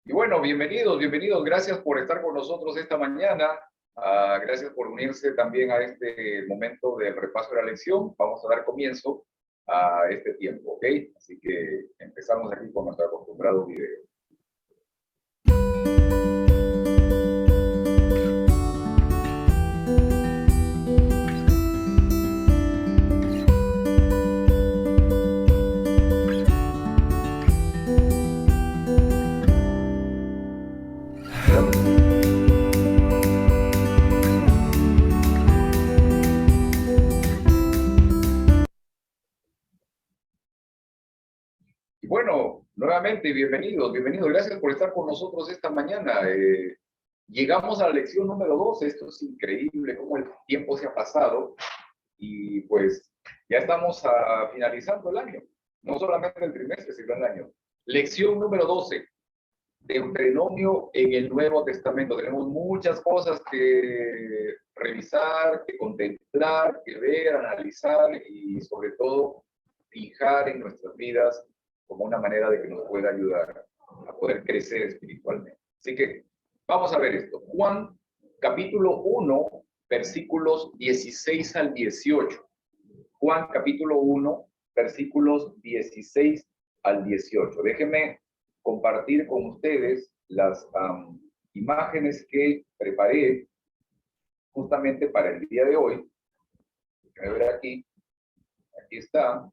Y bueno, bienvenidos, bienvenidos. Gracias por estar con nosotros esta mañana. Gracias por unirse también a este momento del repaso de la lección. Vamos a dar comienzo a este tiempo, ¿ok? Así que empezamos aquí con nuestro acostumbrado video. Y bueno, nuevamente, bienvenidos, bienvenidos. Gracias por estar con nosotros esta mañana. Llegamos a la lección número 2. Esto es increíble cómo el tiempo se ha pasado. Y pues ya estamos finalizando el año. No solamente el trimestre, sino el año. Lección número 12. Deuteronomio en el Nuevo Testamento. Tenemos muchas cosas que revisar, que contemplar, que ver, analizar y sobre todo fijar en nuestras vidas como una manera de que nos pueda ayudar a poder crecer espiritualmente. Así que vamos a ver esto. Juan capítulo 1, versículos 16 al 18. Juan capítulo 1, versículos 16 al 18. Déjenme compartir con ustedes las imágenes que preparé justamente para el día de hoy. Déjenme ver aquí. Aquí está.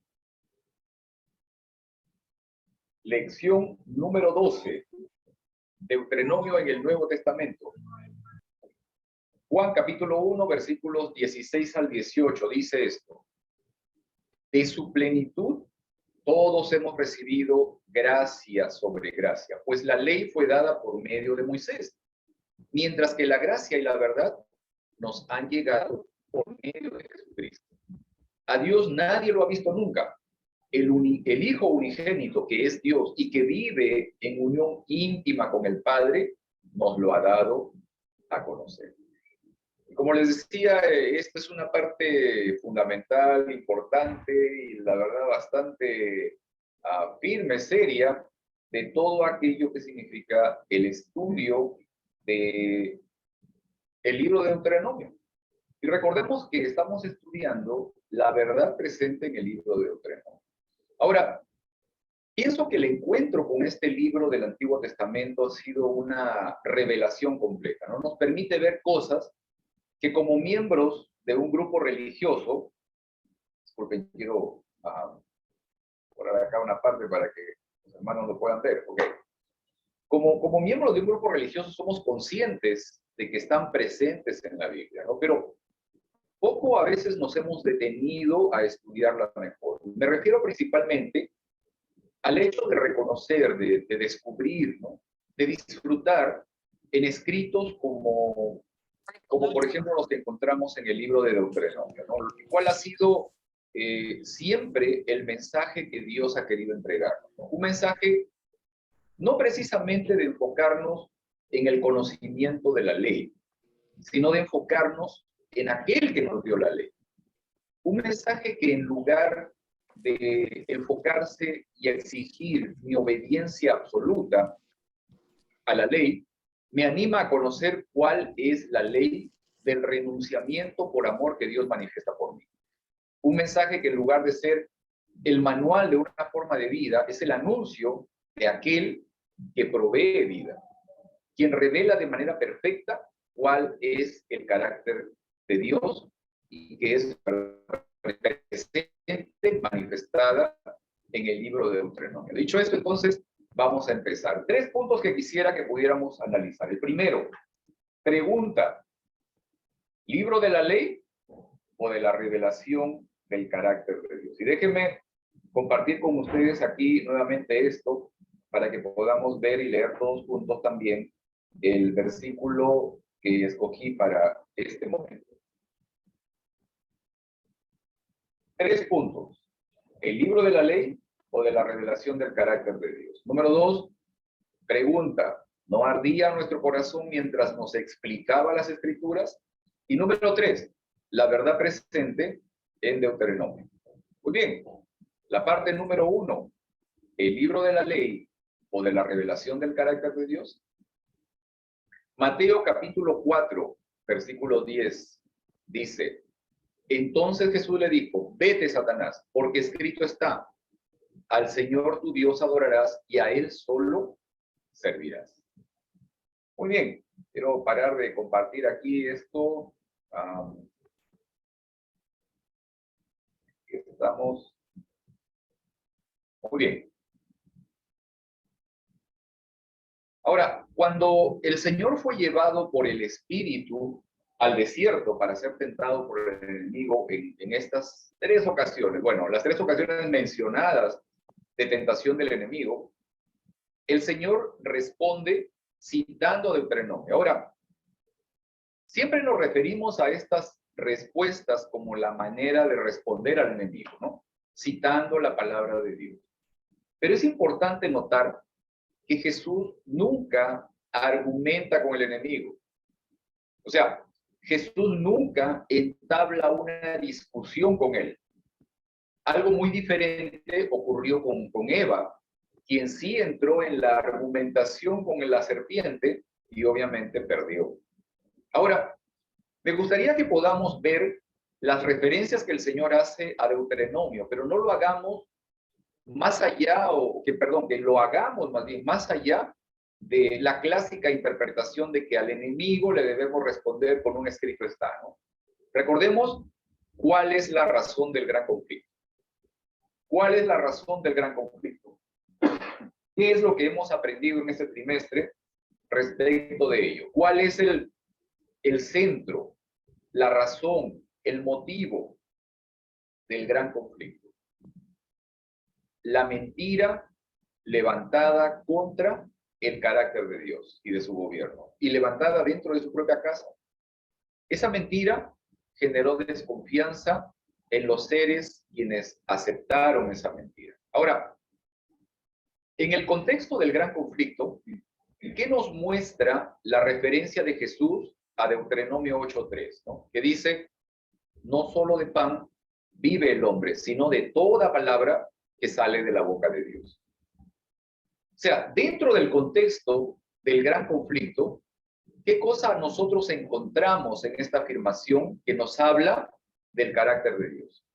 Lección número 12. Deuteronomio en el Nuevo Testamento. Juan capítulo 1, versículos 16 al 18. Dice esto. De su plenitud todos hemos recibido gracia sobre gracia, pues la ley fue dada por medio de Moisés, mientras que la gracia y la verdad nos han llegado por medio de Jesucristo. A Dios nadie lo ha visto nunca. El Hijo unigénito, que es Dios y que vive en unión íntima con el Padre, nos lo ha dado a conocer. Como les decía, esta es una parte fundamental, importante y la verdad bastante firme, seria, de todo aquello que significa el estudio de el libro de Deuteronomio. Y recordemos que estamos estudiando la verdad presente en el libro de Deuteronomio. Ahora, pienso que el encuentro con este libro del Antiguo Testamento ha sido una revelación completa, ¿no? Nos permite ver cosas que como miembros de un grupo religioso, disculpen, quiero poner acá una parte para que los hermanos lo puedan ver, ¿ok? Como miembros de un grupo religioso somos conscientes de que están presentes en la Biblia, ¿no? Pero poco a veces nos hemos detenido a estudiarla mejor. Me refiero principalmente al hecho de reconocer, de descubrir, ¿no? De disfrutar en escritos como por ejemplo los que encontramos en el libro de Deuteronomio, ¿no? ¿Cuál ha sido siempre el mensaje que Dios ha querido entregarnos, ¿no? Un mensaje no precisamente de enfocarnos en el conocimiento de la ley, sino de enfocarnos en aquel que nos dio la ley. Un mensaje que en lugar de enfocarse y exigir mi obediencia absoluta a la ley, me anima a conocer cuál es la ley del renunciamiento por amor que Dios manifiesta por mí. Un mensaje que en lugar de ser el manual de una forma de vida, es el anuncio de aquel que provee vida, quien revela de manera perfecta cuál es el carácter de Dios y que es presente, manifestada en el libro de Deuteronomio. Dicho esto, entonces, vamos a empezar. 3 puntos que quisiera que pudiéramos analizar. El primero, pregunta, ¿libro de la ley o de la revelación del carácter de Dios? Y déjenme compartir con ustedes aquí nuevamente esto para que podamos ver y leer todos juntos también el versículo que escogí para este momento. 3 puntos. ¿El libro de la ley o de la revelación del carácter de Dios? Número 2, pregunta, ¿no ardía nuestro corazón mientras nos explicaba las Escrituras? Y número 3, la verdad presente en Deuteronomio. Muy bien, la parte número 1, el libro de la ley o de la revelación del carácter de Dios? Mateo capítulo 4, versículo 10, dice, entonces Jesús le dijo, vete, Satanás, porque escrito está, al Señor tu Dios adorarás y a Él solo servirás. Muy bien, quiero parar de compartir aquí esto. Estamos muy bien. Ahora, cuando el Señor fue llevado por el Espíritu al desierto para ser tentado por el enemigo en estas tres ocasiones, bueno, las tres ocasiones mencionadas de tentación del enemigo, el Señor responde citando Deuteronomio. Ahora, siempre nos referimos a estas respuestas como la manera de responder al enemigo, ¿no? Citando la palabra de Dios. Pero es importante notar que Jesús nunca argumenta con el enemigo. O sea, Jesús nunca entabla una discusión con él. Algo muy diferente ocurrió con Eva, quien sí entró en la argumentación con la serpiente y obviamente perdió. Ahora, me gustaría que podamos ver las referencias que el Señor hace a Deuteronomio, pero no lo hagamos más allá, que lo hagamos más bien más allá de la clásica interpretación de que al enemigo le debemos responder con un escrito está, ¿no? Recordemos cuál es la razón del gran conflicto. ¿Cuál es la razón del gran conflicto? ¿Qué es lo que hemos aprendido en este trimestre respecto de ello? ¿Cuál es el centro, la razón, el motivo del gran conflicto? La mentira levantada contra el carácter de Dios y de su gobierno, y levantada dentro de su propia casa. Esa mentira generó desconfianza en los seres quienes aceptaron esa mentira. Ahora, en el contexto del gran conflicto, ¿qué nos muestra la referencia de Jesús a Deuteronomio 8:3, ¿no? Que dice, no solo de pan vive el hombre, sino de toda palabra que sale de la boca de Dios. O sea, dentro del contexto del gran conflicto, ¿qué cosa nosotros encontramos en esta afirmación que nos habla del carácter de Dios?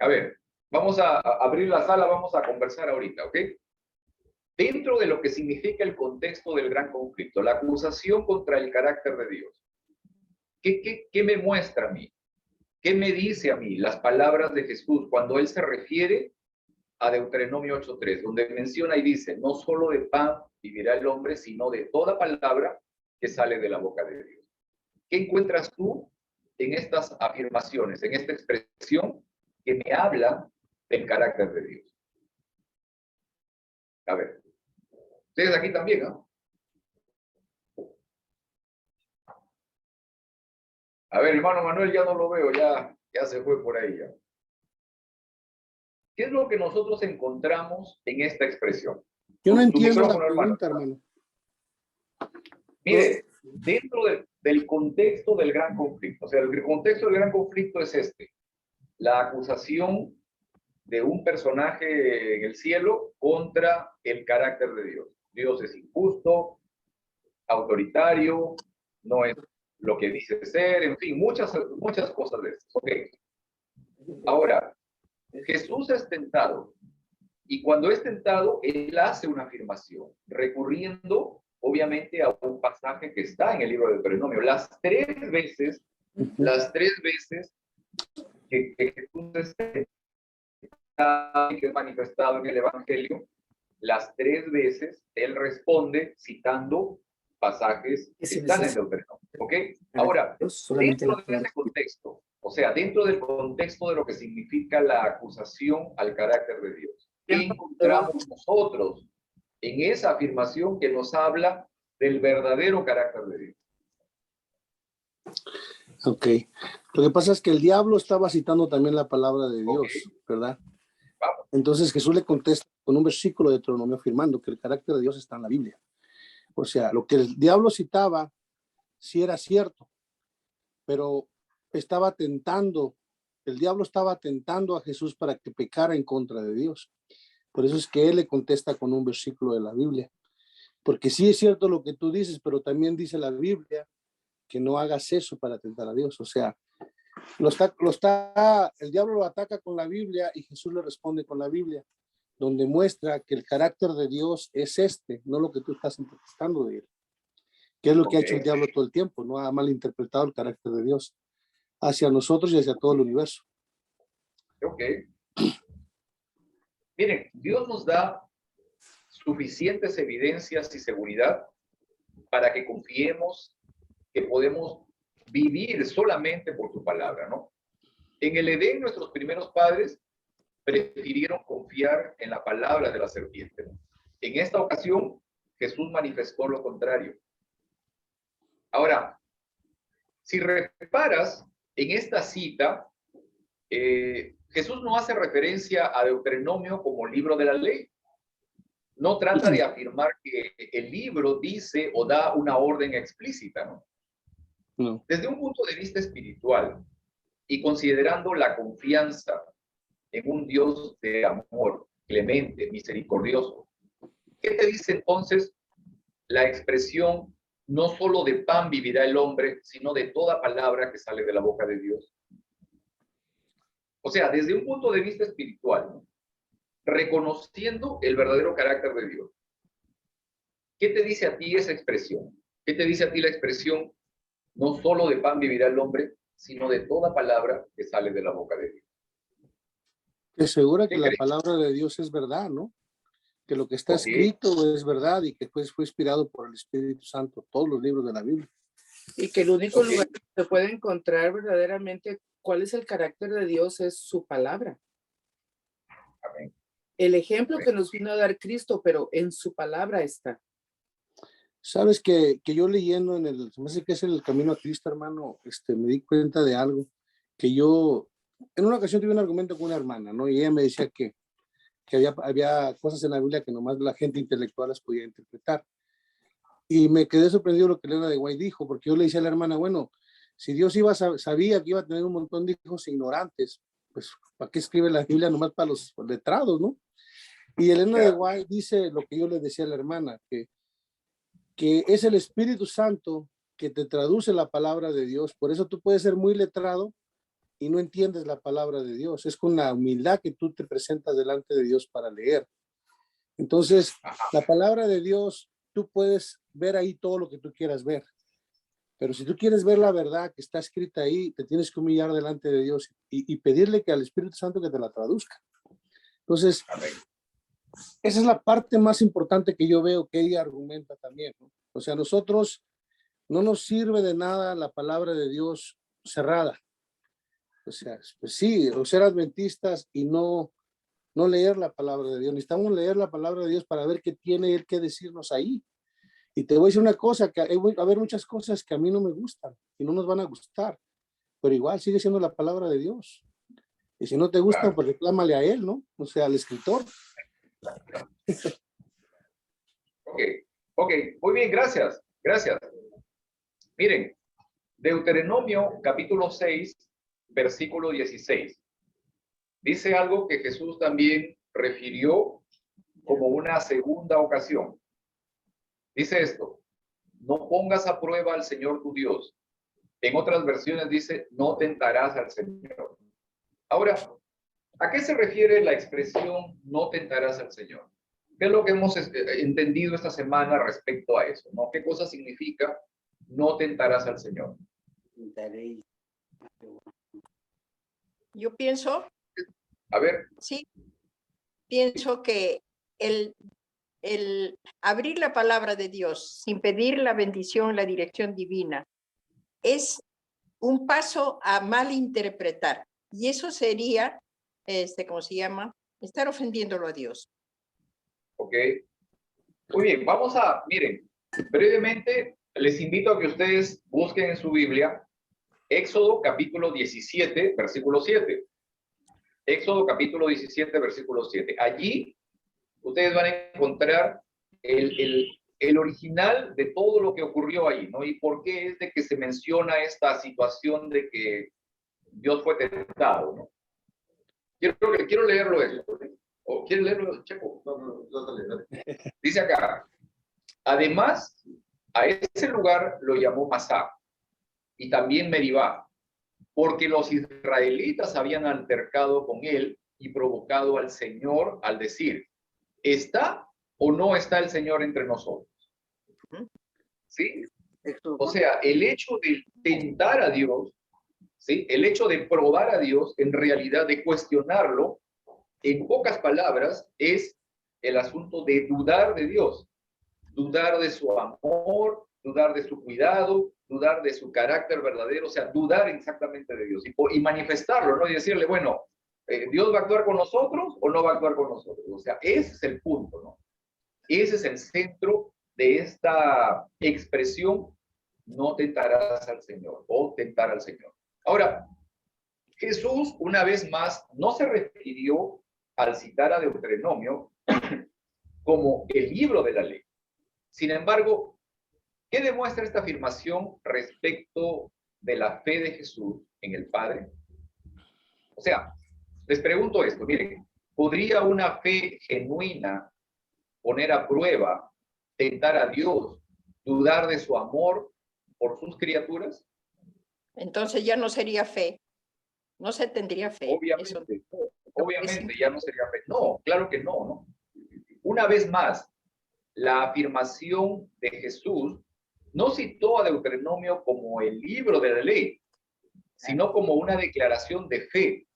A ver, vamos a abrir la sala, vamos a conversar ahorita, ¿ok? Dentro de lo que significa el contexto del gran conflicto, la acusación contra el carácter de Dios, ¿qué me muestra a mí? ¿Qué me dice a mí las palabras de Jesús cuando Él se refiere a Deuteronomio 8:3, donde menciona y dice, no solo de pan vivirá el hombre, sino de toda palabra que sale de la boca de Dios? ¿Qué encuentras tú en estas afirmaciones, en esta expresión que me habla del carácter de Dios? A ver, ustedes aquí también, ¿no? A ver, hermano Manuel, ya no lo veo, ya se fue por ahí ya. ¿Qué es lo que nosotros encontramos en esta expresión? Yo no entiendo la pregunta, hermano. Mire, dentro del contexto del gran conflicto, o sea, el contexto del gran conflicto es este: la acusación de un personaje en el cielo contra el carácter de Dios. Dios es injusto, autoritario, no es lo que dice ser, en fin, muchas cosas de eso. Okay. Ahora, Jesús es tentado, y cuando es tentado, Él hace una afirmación, recurriendo obviamente a un pasaje que está en el libro de Deuteronomio. Las tres veces que Jesús es manifestado en el Evangelio, las tres veces Él responde citando pasajes que están en Deuteronomio. ¿Ok? Ahora, dentro de ese contexto, o sea, dentro del contexto de lo que significa la acusación al carácter de Dios, ¿qué encontramos nosotros en esa afirmación que nos habla del verdadero carácter de Dios? Ok. Lo que pasa es que el diablo estaba citando también la palabra de Dios, ¿verdad? Vamos. Entonces Jesús le contesta con un versículo de Deuteronomio afirmando que el carácter de Dios está en la Biblia. O sea, lo que el diablo citaba sí era cierto, pero el diablo estaba tentando a Jesús para que pecara en contra de Dios. Por eso es que él le contesta con un versículo de la Biblia. Porque sí es cierto lo que tú dices, pero también dice la Biblia que no hagas eso para tentar a Dios. O sea, el diablo lo ataca con la Biblia y Jesús le responde con la Biblia, donde muestra que el carácter de Dios es no lo que tú estás interpretando de él. Que es lo que ha hecho el diablo todo el tiempo, no ha malinterpretado el carácter de Dios hacia nosotros y hacia todo el universo. Ok. Miren, Dios nos da suficientes evidencias y seguridad para que confiemos que podemos vivir solamente por su palabra, ¿no? En el Edén, nuestros primeros padres prefirieron confiar en la palabra de la serpiente, ¿no? En esta ocasión, Jesús manifestó lo contrario. Ahora, si reparas en esta cita, Jesús no hace referencia a Deuteronomio como libro de la ley. No trata de afirmar que el libro dice o da una orden explícita, ¿no? No. Desde un punto de vista espiritual y considerando la confianza en un Dios de amor, clemente, misericordioso, ¿qué te dice entonces la expresión no solo de pan vivirá el hombre, sino de toda palabra que sale de la boca de Dios? O sea, desde un punto de vista espiritual, ¿no? Reconociendo el verdadero carácter de Dios. ¿Qué te dice a ti esa expresión? ¿Qué te dice a ti la expresión no solo de pan vivirá el hombre, sino de toda palabra que sale de la boca de Dios? Te asegura que la crees? palabra de Dios es verdad, ¿no? Que lo que está escrito es verdad y que pues fue inspirado por el Espíritu Santo, todos los libros de la Biblia. Y que el único lugar que se puede encontrar verdaderamente cuál es el carácter de Dios es su palabra. Amén. El ejemplo que nos vino a dar Cristo, pero en su palabra está. Sabes que yo leyendo se me hace que es el camino a Cristo, hermano, me di cuenta de algo, que yo, en una ocasión tuve un argumento con una hermana, ¿no? Y ella me decía que había cosas en la Biblia que nomás la gente intelectual las podía interpretar. Y me quedé sorprendido lo que Elena de White dijo, porque yo le decía a la hermana, bueno, si Dios sabía que iba a tener un montón de hijos ignorantes, pues ¿para qué escribe la Biblia nomás para los letrados, no? Y Elena de White dice lo que yo le decía a la hermana, que es el Espíritu Santo que te traduce la palabra de Dios. Por eso tú puedes ser muy letrado y no entiendes la palabra de Dios. Es con la humildad que tú te presentas delante de Dios para leer. Entonces, la palabra de Dios, tú puedes ver ahí todo lo que tú quieras ver. Pero si tú quieres ver la verdad que está escrita ahí, te tienes que humillar delante de Dios y pedirle que al Espíritu Santo que te la traduzca. Entonces, esa es la parte más importante que yo veo que ella argumenta también, ¿no? O sea, nosotros no nos sirve de nada la palabra de Dios cerrada. O sea, pues sí, o ser adventistas y no leer la palabra de Dios. Necesitamos leer la palabra de Dios para ver qué tiene Él que decirnos ahí. Y te voy a decir una cosa, que va a haber muchas cosas que a mí no me gustan y no nos van a gustar, pero igual sigue siendo la palabra de Dios. Y si no te gusta, pues reclámale a Él, ¿no? O sea, al escritor. Ok, muy bien, gracias. Miren, Deuteronomio capítulo 6, versículo 16. Dice algo que Jesús también refirió como una segunda ocasión. Dice esto: no pongas a prueba al Señor tu Dios. En otras versiones dice, no tentarás al Señor. Ahora, ¿a qué se refiere la expresión no tentarás al Señor? ¿Qué es lo que hemos entendido esta semana respecto a eso, ¿no? ¿Qué cosa significa no tentarás al Señor? Yo pienso, A ver, sí, pienso que el abrir la palabra de Dios sin pedir la bendición, la dirección divina, es un paso a malinterpretar. Y eso sería, ¿cómo se llama? Estar ofendiéndolo a Dios. ok. Muy bien, miren, brevemente les invito a que ustedes busquen en su Biblia Éxodo capítulo 17, versículo 7. Éxodo capítulo 17, versículo 7. Allí ustedes van a encontrar el original de todo lo que ocurrió ahí, ¿no? Y por qué es de que se menciona esta situación de que Dios fue tentado, ¿no? Quiero leerlo eso. ¿Quiere leerlo, Checo? Dice acá, además, a ese lugar lo llamó Masá y también Meribá, porque los israelitas habían altercado con él y provocado al Señor al decir, ¿está o no está el Señor entre nosotros? ¿Sí? O sea, el hecho de tentar a Dios, ¿sí? El hecho de probar a Dios, en realidad de cuestionarlo, en pocas palabras, es el asunto de dudar de Dios, dudar de su amor, dudar de su cuidado, dudar de su carácter verdadero, o sea, dudar exactamente de Dios y manifestarlo, ¿no? Y decirle, bueno, ¿Dios va a actuar con nosotros o no va a actuar con nosotros? O sea, ese es el punto, ¿no? Ese es el centro de esta expresión, no tentarás al Señor o tentar al Señor. Ahora, Jesús, una vez más, no se refirió al citar a Deuteronomio como el libro de la ley. Sin embargo, ¿qué demuestra esta afirmación respecto de la fe de Jesús en el Padre? O sea, les pregunto esto, miren, ¿podría una fe genuina poner a prueba, tentar a Dios, dudar de su amor por sus criaturas? Entonces ya no sería fe, no se tendría fe. Obviamente, obviamente ya no sería fe. No, claro que no, ¿no? Una vez más, la afirmación de Jesús no citó a Deuteronomio como el libro de la ley, sino como una declaración de fe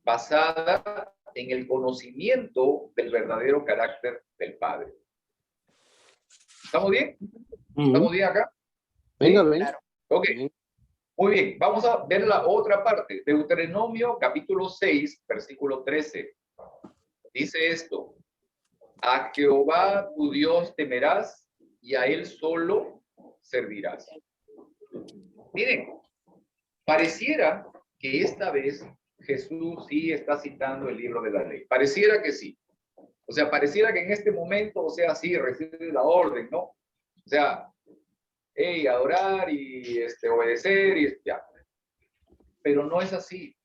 basada en el conocimiento del verdadero carácter del Padre. ¿Estamos bien? ¿Estamos bien acá? Venga, ¿Sí? venga. Claro. Ok. Muy bien, vamos a ver la otra parte. Deuteronomio capítulo 6, versículo 13. Dice esto, a Jehová tu Dios temerás y a él solo servirás. Miren, pareciera que esta vez Jesús sí está citando el libro de la ley. Pareciera que sí. O sea, pareciera que en este momento, o sea, sí, recibe la orden, ¿no? O sea, hey, adorar y obedecer y ya. Pero no es así.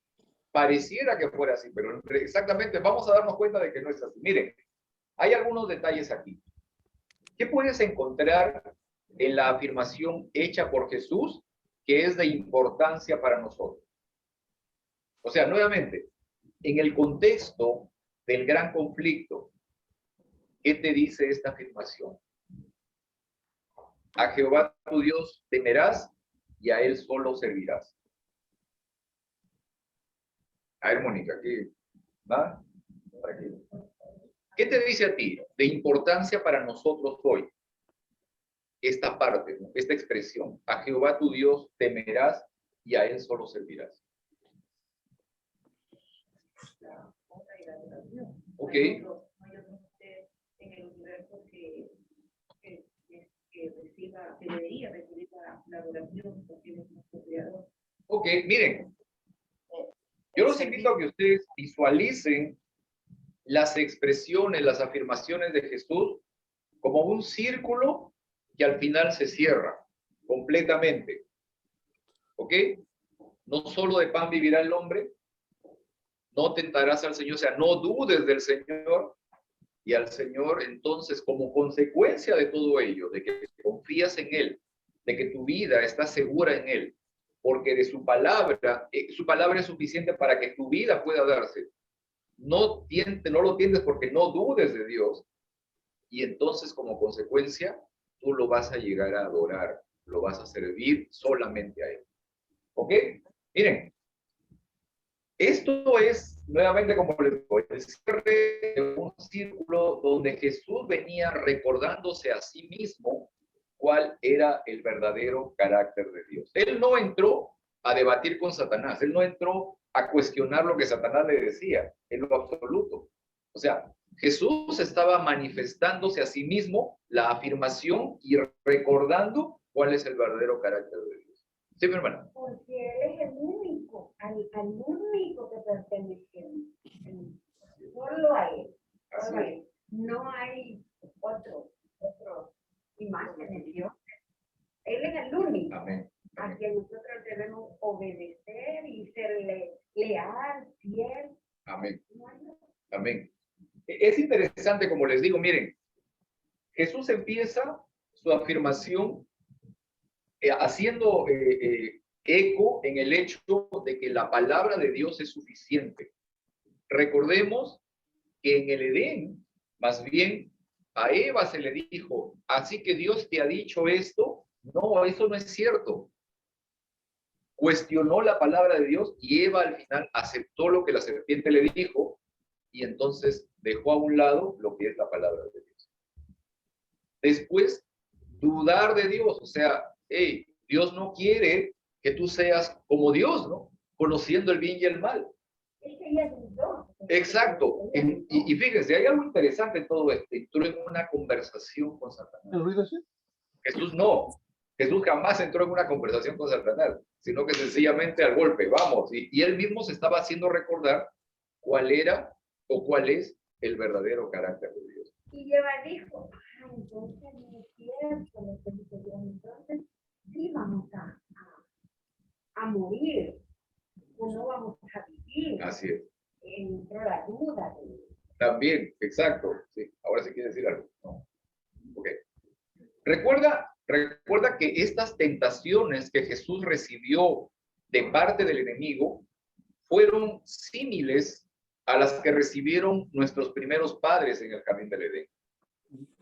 Pareciera que fuera así, pero exactamente vamos a darnos cuenta de que no es así. Miren, hay algunos detalles aquí. ¿Qué puedes encontrar en la afirmación hecha por Jesús que es de importancia para nosotros? O sea, nuevamente, en el contexto del gran conflicto, ¿qué te dice esta afirmación? A Jehová tu Dios temerás y a él solo servirás. A ver, Mónica, ¿qué? ¿Nada? Tranquilo. ¿Qué te dice a ti de importancia para nosotros hoy? Esta parte, ¿no? Esta expresión. A Jehová tu Dios temerás y a él solo servirás. Ok. Ok, miren. Yo los invito a que ustedes visualicen las expresiones, las afirmaciones de Jesús como un círculo que al final se cierra completamente. ¿Ok? No solo de pan vivirá el hombre, no tentarás al Señor, o sea, no dudes del Señor, y al Señor entonces como consecuencia de todo ello, de que confías en Él, de que tu vida está segura en Él, porque de su palabra es suficiente para que tu vida pueda darse. No lo tientes porque no dudes de Dios, y entonces como consecuencia tú lo vas a llegar a adorar, lo vas a servir solamente a Él. ¿Ok? Miren, esto es, nuevamente como les digo, el cierre de un círculo donde Jesús venía recordándose a sí mismo cuál era el verdadero carácter de Dios. Él no entró a debatir con Satanás, él no entró a cuestionar lo que Satanás le decía, en lo absoluto. O sea, Jesús estaba manifestándose a sí mismo la afirmación y recordando cuál es el verdadero carácter de Dios. Sí, mi hermana. Porque él es el único, al único que pertenece. Solo a él. Solo a él. No hay otro imagen de Dios. Él es el único. Amén. A quien nosotros debemos obedecer y ser leal, fiel. Amén. Amén. Es interesante, como les digo, miren, Jesús empieza su afirmación haciendo eco en el hecho de que la palabra de Dios es suficiente. Recordemos que en el Edén, más bien, a Eva se le dijo, así que Dios te ha dicho esto. No, eso no es cierto. Cuestionó la palabra de Dios y Eva al final aceptó lo que la serpiente le dijo y entonces dejó a un lado lo que es la palabra de Dios. Después, dudar de Dios, o sea, hey, Dios no quiere que tú seas como Dios, ¿no? Conociendo el bien y el mal. Exacto. Y fíjense, hay algo interesante en todo esto. Entró en una conversación con Satanás. ¿El ruido así? Jesús no. Jesús jamás entró en una conversación con Satanás, sino que sencillamente al golpe, vamos. Y él mismo se estaba haciendo recordar cuál era o cuál es el verdadero carácter de Dios. Y Eva dijo, entonces no es cierto lo que dice Dios, entonces sí vamos a morir, o no vamos a vivir. Así es. Entró la duda. También, exacto. Sí, ahora sí quiere decir algo. No. Ok. Recuerda que estas tentaciones que Jesús recibió de parte del enemigo fueron símiles a las que recibieron nuestros primeros padres en el jardín del Edén.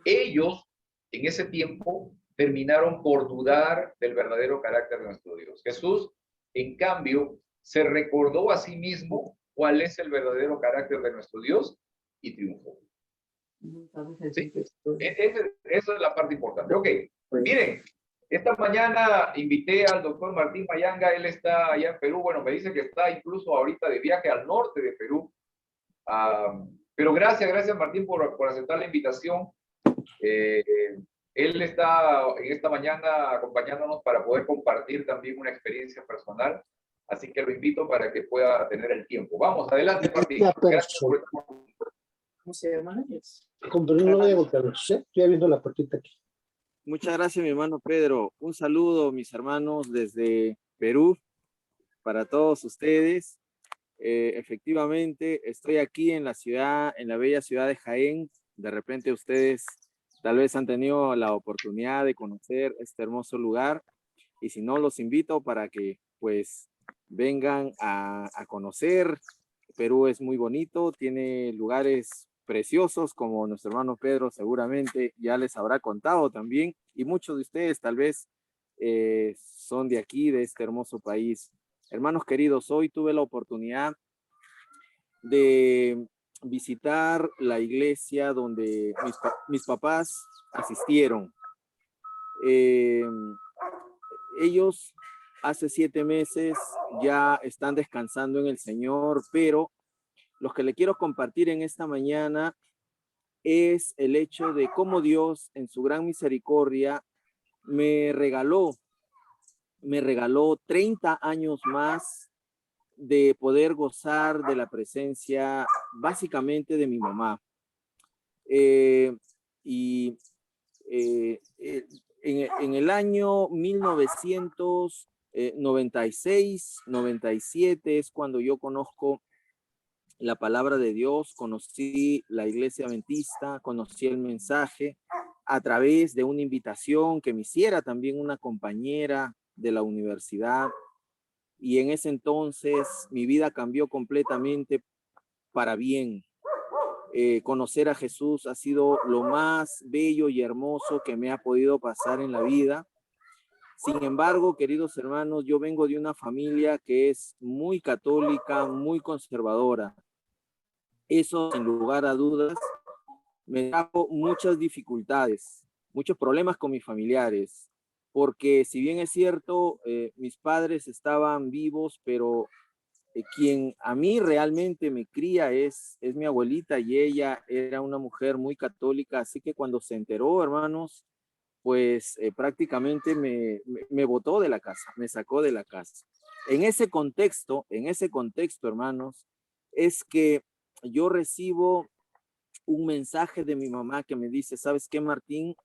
Ellos, en ese tiempo, terminaron por dudar del verdadero carácter de nuestro Dios. Jesús, en cambio, se recordó a sí mismo cuál es el verdadero carácter de nuestro Dios y triunfó. ¿Sí? Esa es la parte importante. Ok, miren, esta mañana invité al doctor Martín Mayanga, él está allá en Perú, bueno, me dice que está incluso ahorita de viaje al norte de Perú, pero gracias Martín por aceptar la invitación. Él está en esta mañana acompañándonos para poder compartir también una experiencia personal, así que lo invito para que pueda tener el tiempo. Vamos, adelante Martín. ¿Cómo se llama? Con permiso, no voy a voltear, ¿sí? Estoy abriendo la puertita aquí. Muchas gracias, mi hermano Pedro. Un saludo, mis hermanos, desde Perú, para todos ustedes. Efectivamente, estoy aquí en la ciudad, en la bella ciudad de Jaén. De repente ustedes tal vez han tenido la oportunidad de conocer este hermoso lugar. Y si no, los invito para que, pues, vengan a conocer. Perú es muy bonito, tiene lugares preciosos, como nuestro hermano Pedro seguramente ya les habrá contado también, y muchos de ustedes tal vez son de aquí, de este hermoso país. Hermanos queridos, hoy tuve la oportunidad de visitar la iglesia donde mis papás asistieron. Ellos hace 7 meses ya están descansando en el Señor, pero lo que le quiero compartir en esta mañana es el hecho de cómo Dios en su gran misericordia me regaló 30 años más de poder gozar de la presencia básicamente de mi mamá. En el año 1996, 97 es cuando yo conozco la palabra de Dios, conocí la iglesia adventista, conocí el mensaje a través de una invitación que me hiciera también una compañera de la universidad, y en ese entonces mi vida cambió completamente para bien. Conocer a Jesús ha sido lo más bello y hermoso que me ha podido pasar en la vida. Sin embargo, queridos hermanos, yo vengo de una familia que es muy católica, muy conservadora. Eso, sin lugar a dudas, me trajo muchas dificultades, muchos problemas con mis familiares, porque si bien es cierto, mis padres estaban vivos, pero quien a mí realmente me cría es mi abuelita, y ella era una mujer muy católica, así que cuando se enteró, hermanos, pues prácticamente me botó de la casa, me sacó de la casa. En ese contexto, hermanos, es que yo recibo un mensaje de mi mamá que me dice, ¿sabes qué, Martín?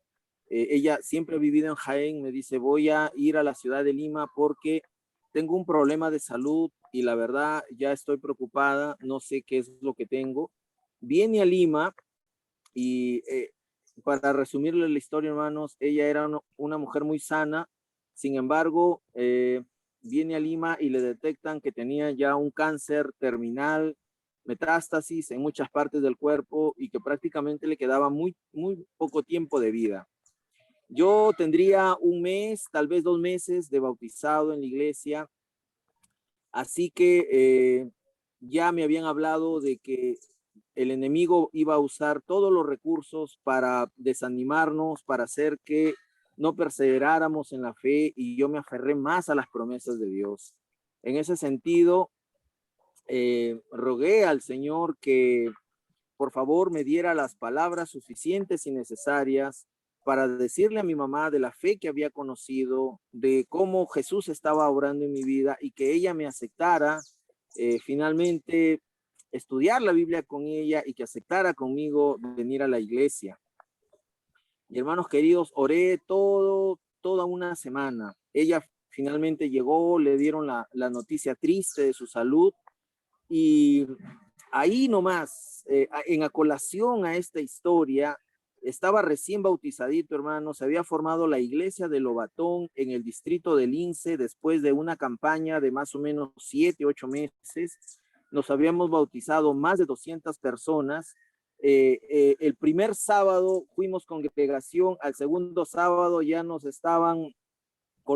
Ella siempre ha vivido en Jaén, me dice, voy a ir a la ciudad de Lima porque tengo un problema de salud y la verdad ya estoy preocupada, no sé qué es lo que tengo. viene a Lima y para resumirle la historia, hermanos, ella era una mujer muy sana. Sin embargo, viene a Lima y le detectan que tenía ya un cáncer terminal, metástasis en muchas partes del cuerpo y que prácticamente le quedaba muy poco tiempo de vida. Yo tendría un mes, tal vez 2 meses de bautizado en la iglesia, así que ya me habían hablado de que el enemigo iba a usar todos los recursos para desanimarnos, para hacer que no perseveráramos en la fe, y yo me aferré más a las promesas de Dios. En ese sentido, rogué al Señor que por favor me diera las palabras suficientes y necesarias para decirle a mi mamá de la fe que había conocido, de cómo Jesús estaba obrando en mi vida, y que ella me aceptara finalmente estudiar la Biblia con ella y que aceptara conmigo venir a la iglesia. Y hermanos queridos, oré toda una semana. Ella finalmente llegó, le dieron la noticia triste de su salud, y ahí nomás, en acolación a esta historia, estaba recién bautizadito, hermano. Se había formado la iglesia de Lobatón en el distrito del Lince después de una campaña de más o menos 7, 8 meses. Nos habíamos bautizado más de 200 personas. El primer sábado fuimos congregación, al segundo sábado ya nos estaban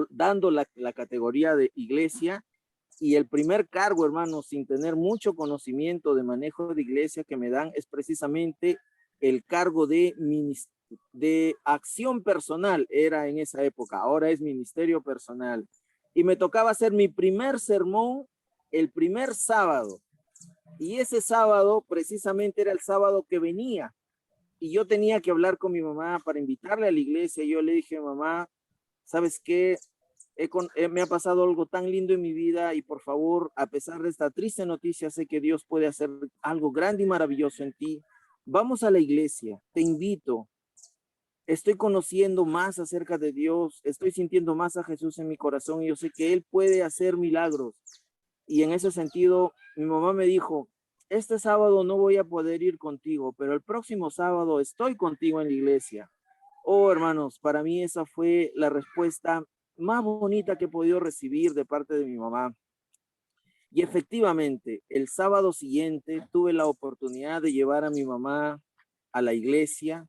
dando la categoría de iglesia. Y el primer cargo, hermano, sin tener mucho conocimiento de manejo de iglesia, que me dan es precisamente el cargo de acción personal. Era en esa época, ahora es ministerio personal. Y me tocaba hacer mi primer sermón el primer sábado. Y ese sábado precisamente era el sábado que venía. Y yo tenía que hablar con mi mamá para invitarle a la iglesia. Yo le dije, mamá, ¿sabes qué? Me ha pasado algo tan lindo en mi vida, y por favor, a pesar de esta triste noticia, sé que Dios puede hacer algo grande y maravilloso en ti. Vamos a la iglesia, te invito. Estoy conociendo más acerca de Dios, estoy sintiendo más a Jesús en mi corazón, y yo sé que Él puede hacer milagros. Y en ese sentido, mi mamá me dijo, este sábado no voy a poder ir contigo, pero el próximo sábado estoy contigo en la iglesia. Oh, hermanos, para mí esa fue la respuesta más bonita que he podido recibir de parte de mi mamá. Y efectivamente, el sábado siguiente tuve la oportunidad de llevar a mi mamá a la iglesia.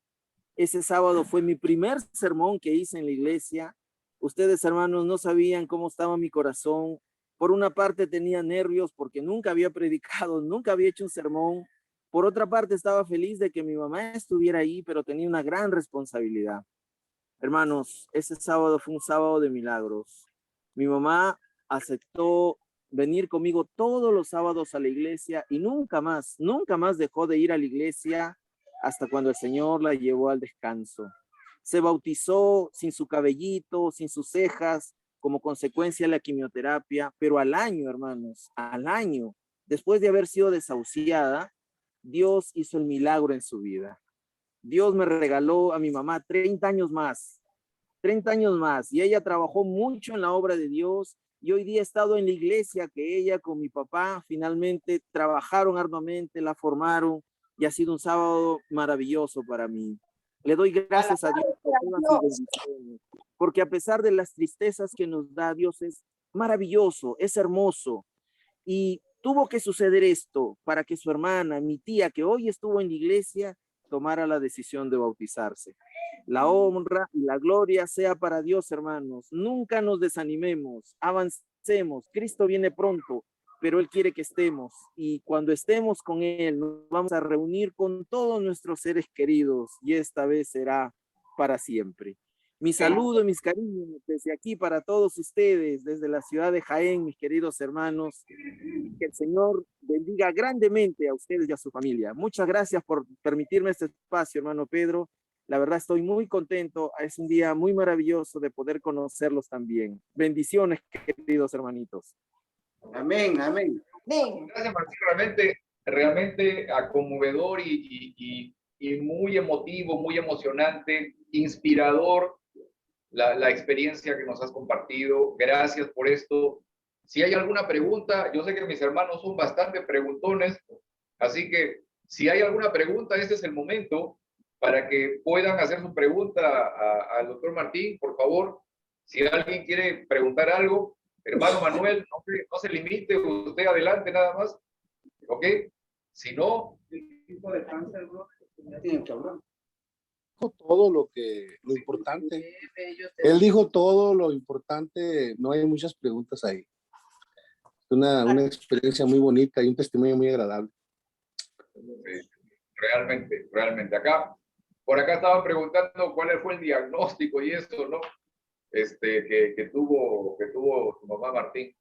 Ese sábado fue mi primer sermón que hice en la iglesia. Ustedes, hermanos, no sabían cómo estaba mi corazón. Por una parte tenía nervios porque nunca había predicado, nunca había hecho un sermón. Por otra parte estaba feliz de que mi mamá estuviera ahí, pero tenía una gran responsabilidad. Hermanos, ese sábado fue un sábado de milagros. Mi mamá aceptó venir conmigo todos los sábados a la iglesia, y nunca más dejó de ir a la iglesia hasta cuando el Señor la llevó al descanso. Se bautizó sin su cabellito, sin sus cejas, como consecuencia de la quimioterapia, pero al año, hermanos, al año, después de haber sido desahuciada, Dios hizo el milagro en su vida. Dios me regaló a mi mamá 30 años más, y ella trabajó mucho en la obra de Dios, y hoy día he estado en la iglesia que ella con mi papá finalmente trabajaron arduamente, la formaron, y ha sido un sábado maravilloso para mí. Le doy gracias a Dios por todas sus bendiciones, porque a pesar de las tristezas que nos da, Dios es maravilloso, es hermoso, y tuvo que suceder esto para que su hermana, mi tía, que hoy estuvo en la iglesia, tomara la decisión de bautizarse. La honra y la gloria sea para Dios, hermanos. Nunca nos desanimemos, avancemos. Cristo viene pronto, pero Él quiere que estemos, y cuando estemos con Él nos vamos a reunir con todos nuestros seres queridos, y esta vez será para siempre. Mi saludo y mis cariños desde aquí para todos ustedes, desde la ciudad de Jaén, mis queridos hermanos. Que el Señor bendiga grandemente a ustedes y a su familia. Muchas gracias por permitirme este espacio, hermano Pedro. La verdad estoy muy contento. Es un día muy maravilloso de poder conocerlos también. Bendiciones, queridos hermanitos. Amén, amén. Gracias, Martín. Realmente conmovedor y muy emotivo, muy emocionante, inspirador la experiencia que nos has compartido. Gracias por esto. Si hay alguna pregunta, yo sé que mis hermanos son bastante preguntones, así que Si hay alguna pregunta, este es el momento para que puedan hacer su pregunta al doctor Martín, por favor. Si alguien quiere preguntar algo, hermano Manuel, no se limite, usted adelante nada más, ¿ok? Si no, el tipo de cáncer, bro, ya tienen que hablar. Todo lo importante. Él dijo todo lo importante, no hay muchas preguntas ahí. Una experiencia muy bonita y un testimonio muy agradable. Realmente. Por acá estaban preguntando cuál fue el diagnóstico y eso, ¿no? Que tuvo tu mamá Martín.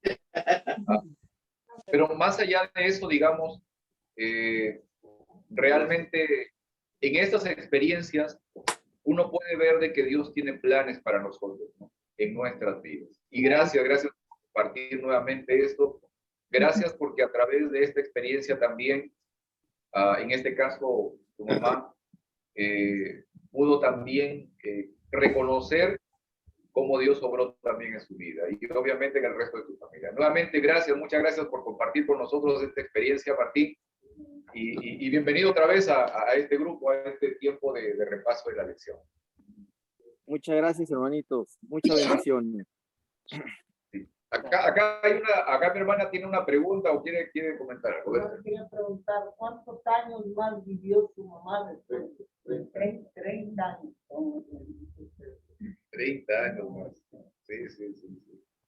Pero más allá de eso, digamos, realmente en estas experiencias uno puede ver de que Dios tiene planes para nosotros, ¿no? En nuestras vidas. Y gracias por compartir nuevamente esto. Gracias porque a través de esta experiencia también, en este caso, tu mamá pudo también reconocer cómo Dios obró también en su vida y obviamente en el resto de tu familia. Nuevamente, muchas gracias por compartir con nosotros esta experiencia, Martín, y bienvenido otra vez a este grupo, a este tiempo de repaso de la lección. Muchas gracias, hermanitos. Muchas bendiciones. Sí. Acá mi hermana tiene una pregunta o quiere comentar algo. Yo quería preguntar, ¿cuántos años más vivió su mamá después? 30 años. 30 años más.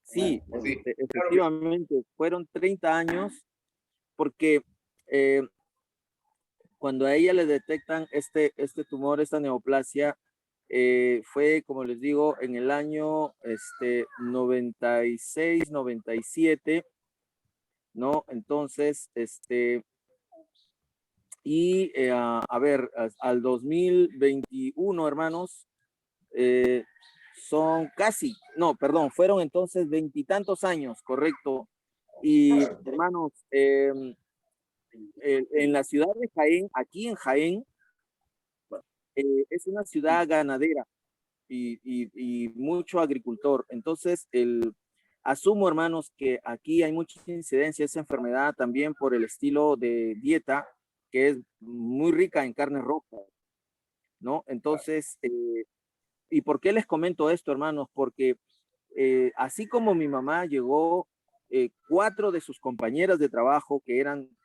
Sí, efectivamente, fueron 30 años porque cuando a ella le detectan este tumor, esta neoplasia, fue, como les digo, en el año 96, 97, ¿no? Entonces, a ver, al 2021, hermanos, son casi, no, perdón, fueron entonces 20 y tantos años, correcto. Y, hermanos, en la ciudad de Jaén, aquí en Jaén, es una ciudad ganadera y mucho agricultor. Entonces, asumo, hermanos, que aquí hay mucha incidencia de esa enfermedad también por el estilo de dieta, que es muy rica en carne roja, ¿no? Entonces, ¿y por qué les comento esto, hermanos? Porque así como mi mamá llegó, 4 de sus compañeras de trabajo,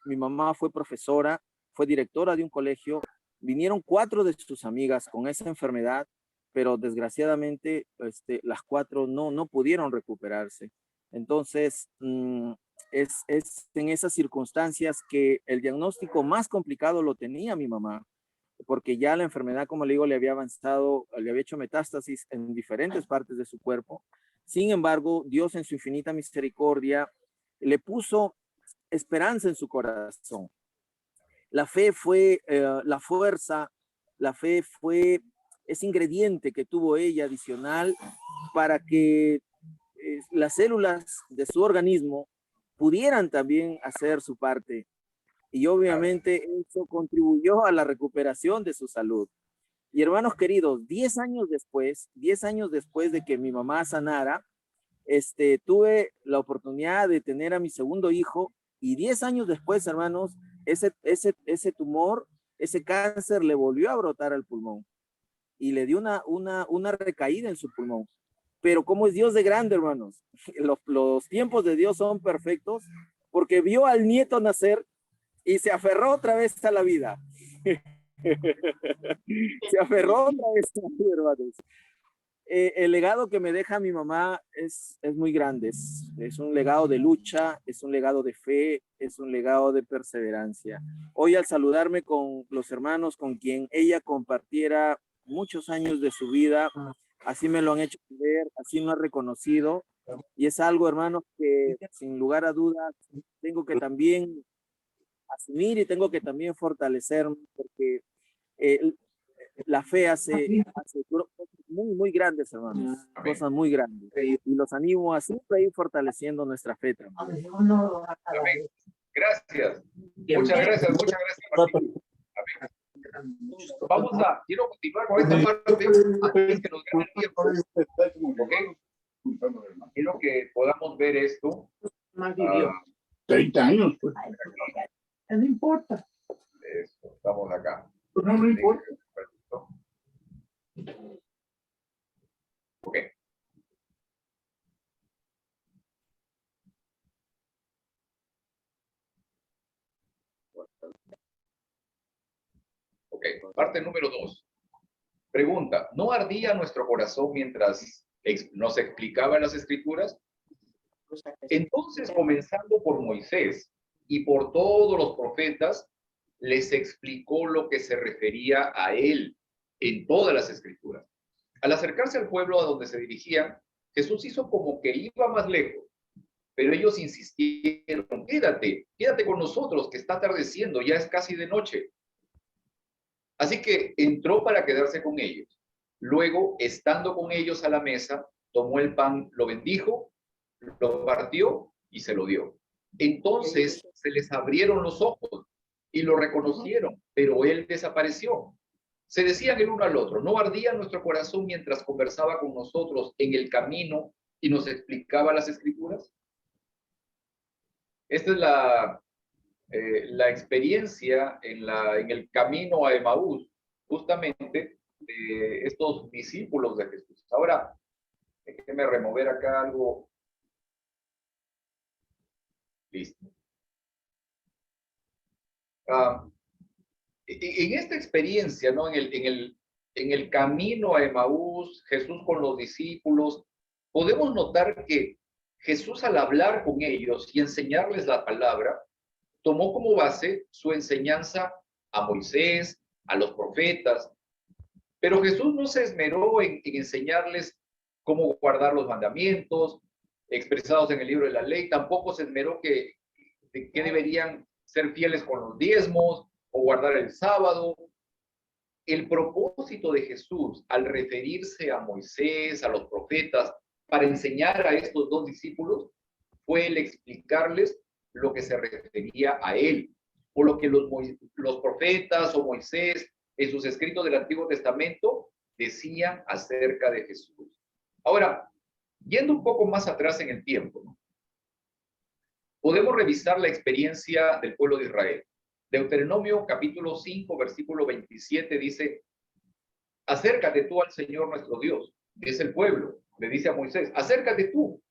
mi mamá fue profesora, fue directora de un colegio, vinieron 4 de sus amigas con esa enfermedad, pero desgraciadamente las 4 no pudieron recuperarse. Entonces, es en esas circunstancias que el diagnóstico más complicado lo tenía mi mamá, porque ya la enfermedad, como le digo, le había avanzado, le había hecho metástasis en diferentes partes de su cuerpo. Sin embargo, Dios en su infinita misericordia le puso esperanza en su corazón. La fe fue la fuerza, la fe fue ese ingrediente que tuvo ella adicional para que las células de su organismo pudieran también hacer su parte. Y obviamente eso contribuyó a la recuperación de su salud. Y hermanos queridos, 10 años después de que mi mamá sanara, tuve la oportunidad de tener a mi segundo hijo y 10 años después, hermanos, ese tumor, ese cáncer le volvió a brotar al pulmón y le dio una recaída en su pulmón. Pero como es Dios de grande, hermanos, los tiempos de Dios son perfectos porque vio al nieto nacer y se aferró otra vez a la vida. Se aferró otra vez a la vida, hermanos. El legado que me deja mi mamá es muy grande. Es un legado de lucha, es un legado de fe, es un legado de perseverancia. Hoy al saludarme con los hermanos con quien ella compartiera muchos años de su vida, así me lo han hecho ver, así me lo ha reconocido. Y es algo, hermanos, que sin lugar a dudas tengo que también asumir y tengo que también fortalecerme porque la fe hace cosas muy grandes, hermanos. Amén. Cosas muy grandes. Y los animo a siempre ir fortaleciendo nuestra fe también. Amén. Gracias. Muchas gracias, Martín. Amén. Quiero continuar con esta parte antes que nos gane el tiempo. ¿Ok? Quiero que podamos ver esto. 30 años, pues. No importa. Eso. Estamos acá. No importa. Ok. Ok, parte número 2. Pregunta, ¿no ardía nuestro corazón mientras nos explicaba las escrituras? Entonces, comenzando por Moisés y por todos los profetas, les explicó lo que se refería a él en todas las escrituras. Al acercarse al pueblo a donde se dirigían, Jesús hizo como que iba más lejos, pero ellos insistieron, quédate con nosotros, que está atardeciendo, ya es casi de noche. Así que entró para quedarse con ellos. Luego, estando con ellos a la mesa, tomó el pan, lo bendijo, lo partió y se lo dio. Entonces se les abrieron los ojos y lo reconocieron, pero él desapareció. Se decían el uno al otro, ¿no ardía nuestro corazón mientras conversaba con nosotros en el camino y nos explicaba las escrituras? Esta es la experiencia en el camino a Emaús, justamente de estos discípulos de Jesús. Ahora, déjenme remover acá algo. Listo. En esta experiencia, ¿no? En el camino a Emaús, Jesús con los discípulos, podemos notar que Jesús, al hablar con ellos y enseñarles la palabra, tomó como base su enseñanza a Moisés, a los profetas, pero Jesús no se esmeró en enseñarles cómo guardar los mandamientos expresados en el libro de la ley, tampoco se esmeró que deberían ser fieles con los diezmos o guardar el sábado. El propósito de Jesús al referirse a Moisés, a los profetas, para enseñar a estos dos discípulos, fue el explicarles lo que se refería a él, o lo que los profetas o Moisés en sus escritos del Antiguo Testamento decían acerca de Jesús. Ahora, yendo un poco más atrás en el tiempo, ¿no? Podemos revisar la experiencia del pueblo de Israel. Deuteronomio capítulo 5, versículo 27 dice, acércate tú al Señor nuestro Dios, dice el pueblo, le dice a Moisés, acércate tú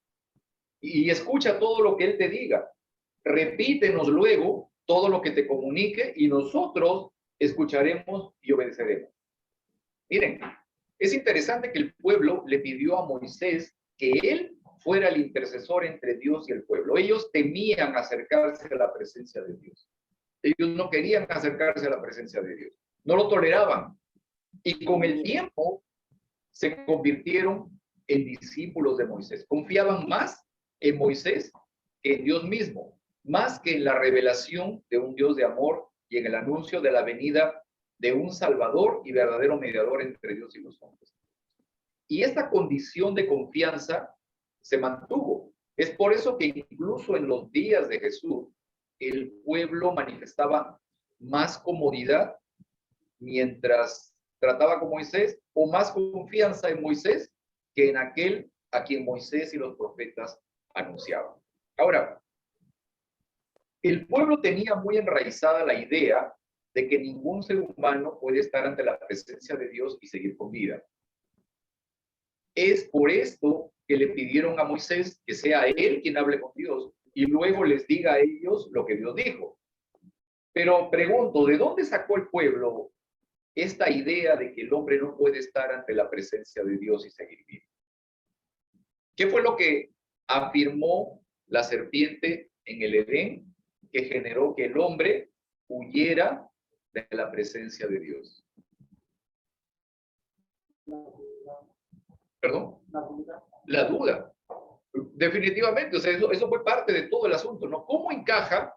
y escucha todo lo que Él te diga. Repítenos luego todo lo que te comunique y nosotros escucharemos y obedeceremos. Miren, es interesante que el pueblo le pidió a Moisés que él fuera el intercesor entre Dios y el pueblo. Ellos temían acercarse a la presencia de Dios. Ellos no querían acercarse a la presencia de Dios. No lo toleraban. Y con el tiempo se convirtieron en discípulos de Moisés. Confiaban más en Moisés que en Dios mismo, más que en la revelación de un Dios de amor y en el anuncio de la venida de un Salvador y verdadero mediador entre Dios y los hombres. Y esta condición de confianza se mantuvo. Es por eso que incluso en los días de Jesús, el pueblo manifestaba más comodidad mientras trataba con Moisés, o más confianza en Moisés que en aquel a quien Moisés y los profetas anunciaban. Ahora, el pueblo tenía muy enraizada la idea de que ningún ser humano puede estar ante la presencia de Dios y seguir con vida. Es por esto que le pidieron a Moisés que sea él quien hable con Dios y luego les diga a ellos lo que Dios dijo. Pero pregunto, ¿de dónde sacó el pueblo esta idea de que el hombre no puede estar ante la presencia de Dios y seguir vivo? ¿Qué fue lo que afirmó la serpiente en el Edén que generó que el hombre huyera de la presencia de Dios? ¿Perdón? La duda. Definitivamente, o sea, eso fue parte de todo el asunto, ¿no? ¿Cómo encaja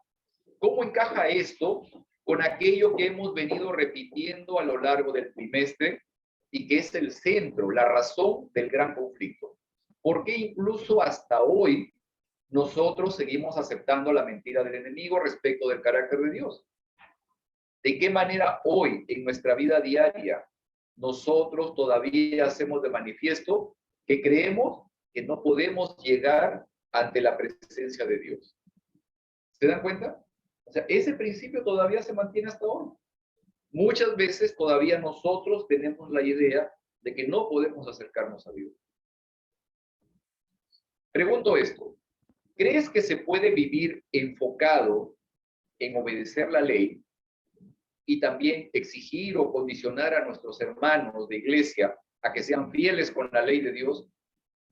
esto con aquello que hemos venido repitiendo a lo largo del trimestre y que es el centro, la razón del gran conflicto? ¿Por qué incluso hasta hoy nosotros seguimos aceptando la mentira del enemigo respecto del carácter de Dios? ¿De qué manera hoy en nuestra vida diaria nosotros todavía hacemos de manifiesto que creemos que no podemos llegar ante la presencia de Dios? ¿Se dan cuenta? O sea, ese principio todavía se mantiene hasta hoy. muchas veces todavía nosotros tenemos la idea de que no podemos acercarnos a Dios. Pregunto esto, ¿crees que se puede vivir enfocado en obedecer la ley y también exigir o condicionar a nuestros hermanos de iglesia a que sean fieles con la ley de Dios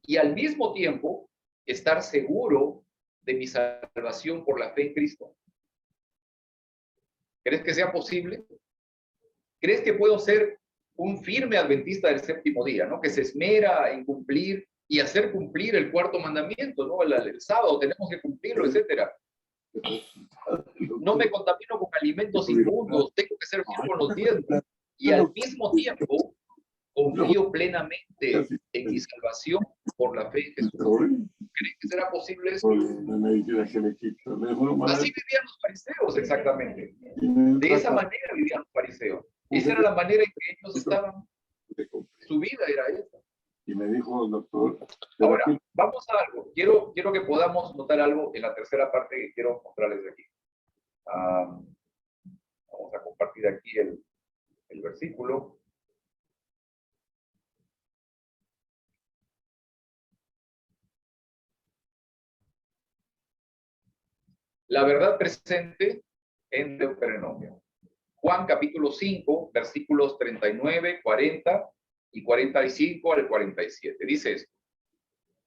y al mismo tiempo estar seguro de mi salvación por la fe en Cristo? ¿Crees que sea posible? ¿Crees que puedo ser un firme adventista del séptimo día, ¿no? Que se esmera en cumplir y hacer cumplir el cuarto mandamiento, ¿no? El sábado tenemos que cumplirlo, etcétera. No me contamino con alimentos inmundos, tengo que ser fiel con los diezmos y al mismo tiempo confío plenamente en mi salvación por la fe en Jesús. ¿Creen que será posible eso? Así vivían los fariseos, exactamente. De esa manera vivían los fariseos. Esa era la manera en que ellos estaban. Su vida era esa. Y me dijo el doctor. Ahora, vamos a algo. Quiero que podamos notar algo en la tercera parte que quiero mostrarles de aquí. Vamos a compartir aquí el versículo. La verdad presente en Deuteronomio. Juan capítulo 5, versículos 39, 40 y 45 al 47. Dice esto.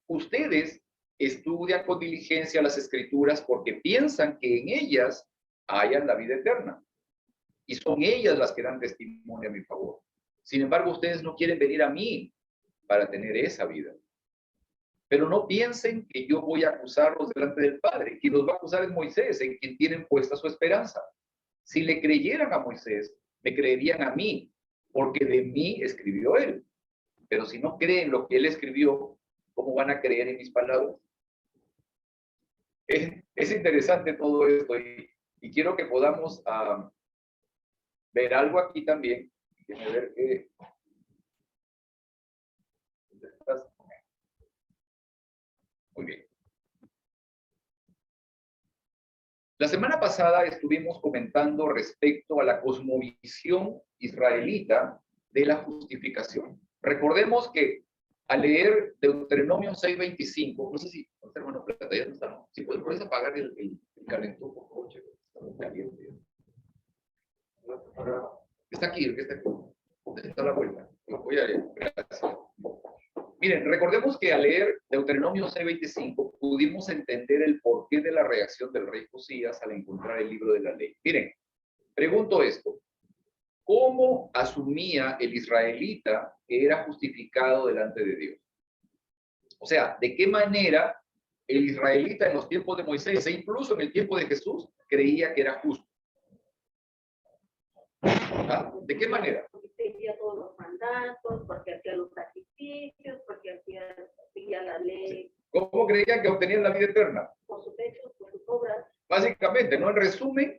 Ustedes estudian con diligencia las escrituras porque piensan que en ellas hayan la vida eterna. Y son ellas las que dan testimonio a mi favor. Sin embargo, ustedes no quieren venir a mí para tener esa vida. Pero no piensen que yo voy a acusarlos delante del Padre. Quien los va a acusar es Moisés, en quien tienen puesta su esperanza. Si le creyeran a Moisés, me creerían a mí, porque de mí escribió él. Pero si no creen lo que él escribió, ¿cómo van a creer en mis palabras? Es interesante todo esto y quiero que podamos ver algo aquí también. Déjenme ver que... Muy bien. La semana pasada estuvimos comentando respecto a la cosmovisión israelita de la justificación. Recordemos que al leer Deuteronomio 6:25, no sé si, hermano Plata, ya no está, ¿no? Si puedes apagar el calentón, por favor, chico. Está muy caliente. Está aquí, el que está aquí. Está a la vuelta. Voy a leer. Gracias. Miren, recordemos que al leer Deuteronomio 6:25 pudimos entender el porqué de la reacción del rey Josías al encontrar el libro de la ley. Miren, pregunto esto. ¿Cómo asumía el israelita que era justificado delante de Dios? O sea, ¿de qué manera el israelita en los tiempos de Moisés e incluso en el tiempo de Jesús creía que era justo? ¿Ah? ¿De qué manera? Porque seguía todos los mandatos, porque hacía los sacrificios, porque hacía la ley. ¿Cómo creían que obtenían la vida eterna? Por sus hechos, por sus obras. Básicamente, ¿no? En resumen,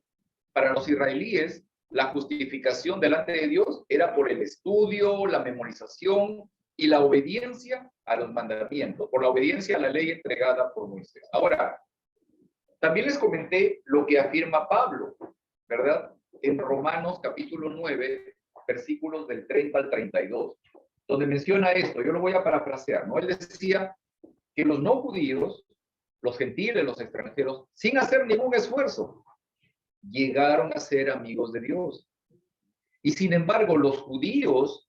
para los israelíes, la justificación delante de Dios era por el estudio, la memorización y la obediencia a los mandamientos, por la obediencia a la ley entregada por Moisés. Ahora, también les comenté lo que afirma Pablo, ¿verdad? En Romanos capítulo 9, versículos del 30 al 32, donde menciona esto. Yo lo voy a parafrasear, ¿no? Él decía que los no judíos, los gentiles, los extranjeros, sin hacer ningún esfuerzo, llegaron a ser amigos de Dios. Y sin embargo, los judíos,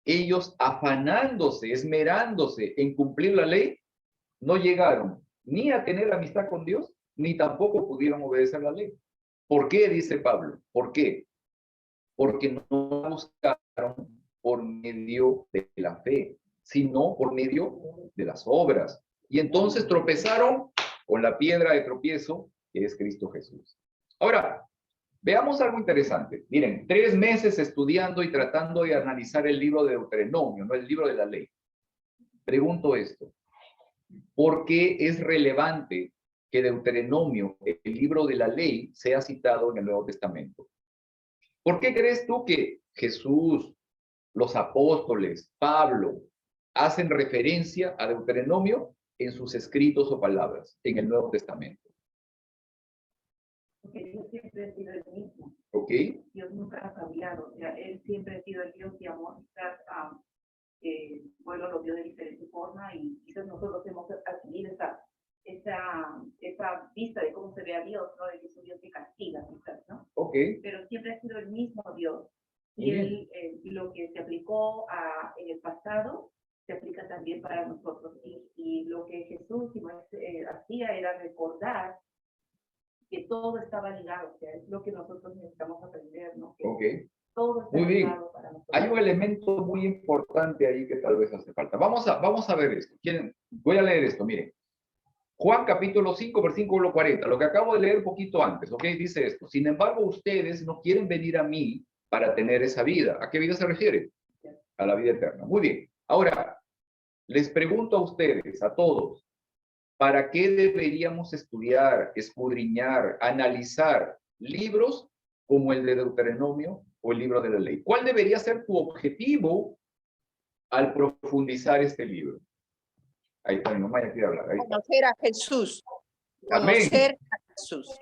ellos afanándose, esmerándose en cumplir la ley, no llegaron ni a tener amistad con Dios, ni tampoco pudieron obedecer la ley. ¿Por qué? Dice Pablo. ¿Por qué? Porque no buscaron por medio de la fe, sino por medio de las obras. Y entonces tropezaron con la piedra de tropiezo, que es Cristo Jesús. Ahora, veamos algo interesante. Miren, 3 meses estudiando y tratando de analizar el libro de Deuteronomio, no el libro de la ley. Pregunto esto. ¿Por qué es relevante que Deuteronomio, el libro de la ley, sea citado en el Nuevo Testamento? ¿Por qué crees tú que Jesús, los apóstoles, Pablo, hacen referencia a Deuteronomio en sus escritos o palabras en el Nuevo Testamento? Porque Dios siempre ha sido el mismo. ¿Ok? Dios nunca ha cambiado, o sea, Él siempre ha sido el Dios de amor, quizás pueblo lo vio de diferente forma y quizás nosotros hemos adquirido esa vista de cómo se ve a Dios, ¿no? De que es un Dios que castiga, quizás, ¿no? Ok. Pero siempre ha sido el mismo Dios. Muy Y bien. Él, lo que se aplicó en el pasado, se aplica también para nosotros. Y lo que Jesús hacía era recordar que todo estaba ligado, o sea, es lo que nosotros necesitamos aprender, ¿no? Que Ok. todo está Muy bien. ligado para nosotros. Hay un elemento muy importante ahí que tal vez hace falta. Vamos a ver esto. Voy a leer esto, miren. Juan capítulo 5, versículo 40, lo que acabo de leer un poquito antes, ¿ok? Dice esto: sin embargo, ustedes no quieren venir a mí para tener esa vida. ¿A qué vida se refiere? A la vida eterna. Muy bien. Ahora, les pregunto a ustedes, a todos, ¿para qué deberíamos estudiar, escudriñar, analizar libros como el de Deuteronomio o el libro de la ley? ¿Cuál debería ser tu objetivo al profundizar este libro? Ahí está, no me haya que hablar. Ahí está. Conocer a Jesús. Amén. Conocer a Jesús.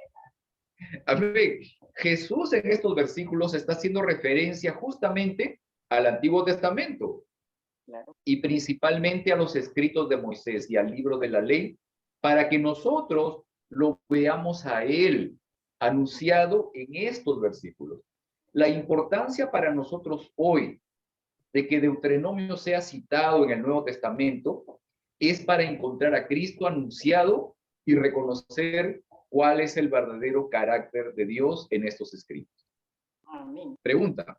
Amén. Jesús en estos versículos está haciendo referencia justamente al Antiguo Testamento Claro. y principalmente a los escritos de Moisés y al libro de la ley, para que nosotros lo veamos a él anunciado en estos versículos. La importancia para nosotros hoy de que Deuteronomio sea citado en el Nuevo Testamento es para encontrar a Cristo anunciado y reconocer cuál es el verdadero carácter de Dios en estos escritos. Amén. Pregunta: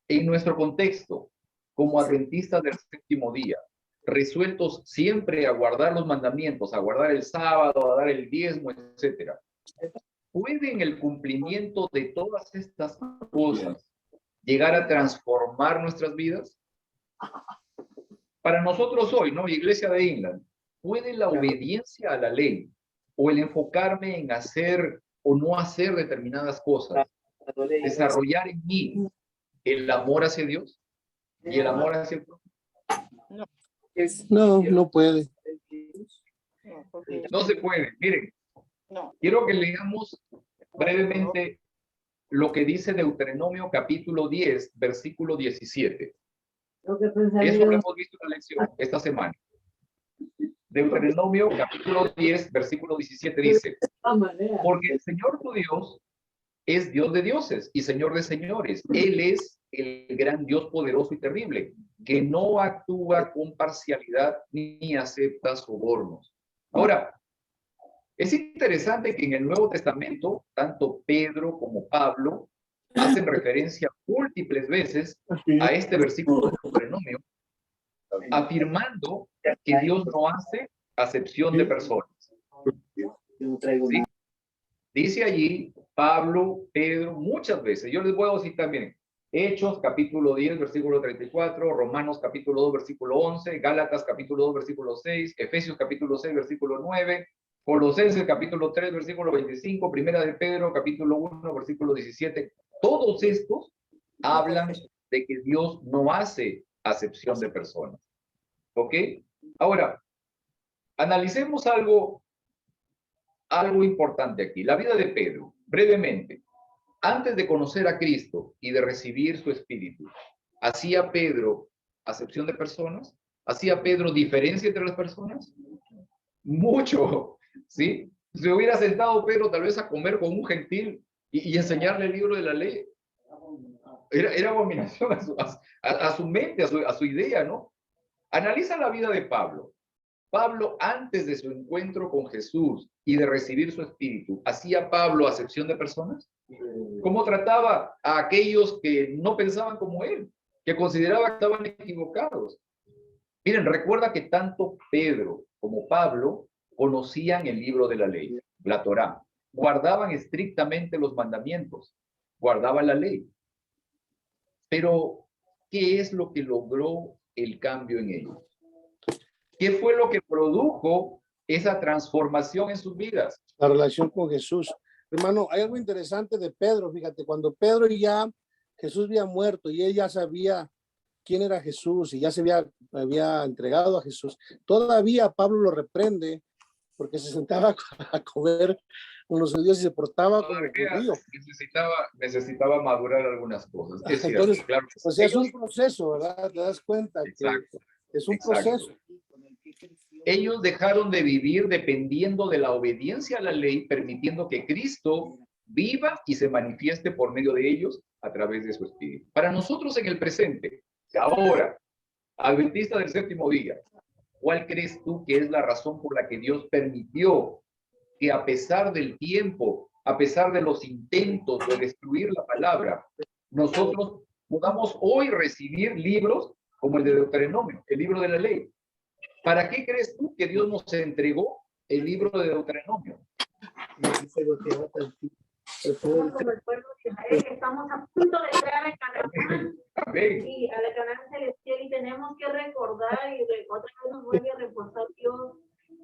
en nuestro contexto, como adventistas del séptimo día, resueltos siempre a guardar los mandamientos, a guardar el sábado, a dar el diezmo, etcétera, ¿puede en el cumplimiento de todas estas cosas llegar a transformar nuestras vidas? Para nosotros hoy, ¿no? Iglesia de England, ¿puede la obediencia a la ley o el enfocarme en hacer o no hacer determinadas cosas desarrollar en mí el amor hacia Dios y el amor hacia el prójimo? No puede. No, porque No se puede. Miren, no. quiero que leamos brevemente lo que dice Deuteronomio capítulo 10, versículo 17. Eso lo hemos visto en la lección esta semana. Deuteronomio capítulo 10, versículo 17 dice: porque el Señor tu Dios es Dios de dioses y Señor de señores. Él es el gran Dios poderoso y terrible, que no actúa con parcialidad ni acepta sobornos. Ahora, es interesante que en el Nuevo Testamento, tanto Pedro como Pablo hacen referencia múltiples veces a este versículo de Deuteronomio, afirmando que Dios no hace acepción de personas. ¿Sí? Dice allí Pablo, Pedro, muchas veces. Yo les voy a decir también Hechos capítulo 10, versículo 34, Romanos capítulo 2, versículo 11, Gálatas capítulo 2, versículo 6, Efesios capítulo 6, versículo 9, Colosenses capítulo 3, versículo 25, Primera de Pedro capítulo 1, versículo 17. Todos estos hablan de que Dios no hace acepción de personas. ¿Ok? Ahora, analicemos algo importante aquí. La vida de Pedro, brevemente. Antes de conocer a Cristo y de recibir su espíritu, ¿hacía Pedro acepción de personas? ¿Hacía Pedro diferencia entre las personas? Mucho, ¿sí? Se hubiera sentado Pedro tal vez a comer con un gentil y enseñarle el libro de la ley. Era abominación a su mente, a su idea, ¿no? Analiza la vida de Pablo. Pablo, antes de su encuentro con Jesús y de recibir su espíritu, ¿hacía Pablo acepción de personas? ¿Cómo trataba a aquellos que no pensaban como él, que consideraban que estaban equivocados? Miren, recuerda que tanto Pedro como Pablo conocían el libro de la ley, la Torá, guardaban estrictamente los mandamientos, guardaban la ley. Pero, ¿qué es lo que logró el cambio en ellos? ¿Qué fue lo que produjo esa transformación en sus vidas? La relación con Jesús. Hermano, hay algo interesante de Pedro, fíjate, cuando Pedro Jesús había muerto y él ya sabía quién era Jesús y ya se había entregado a Jesús, todavía Pablo lo reprende porque se sentaba a comer con los judíos y se portaba como judío. Necesitaba madurar algunas cosas. Es cierto, Entonces, claro. o sea, es un proceso, ¿verdad? Te das cuenta Exacto, que es un exacto. proceso. Ellos dejaron de vivir dependiendo de la obediencia a la ley, permitiendo que Cristo viva y se manifieste por medio de ellos a través de su espíritu. Para nosotros en el presente, ahora, adventista del séptimo día, ¿cuál crees tú que es la razón por la que Dios permitió que a pesar del tiempo, a pesar de los intentos de destruir la palabra, nosotros podamos hoy recibir libros como el de Deuteronomio, el libro de la ley? ¿Para qué crees tú que Dios nos entregó el libro de Deuteronomio? Como el pueblo de Israel, que estamos a punto de entrar a Canaán. Amén. Y a la Canaán celestial, y tenemos que recordar, y otra vez nos vuelve a reforzar Dios,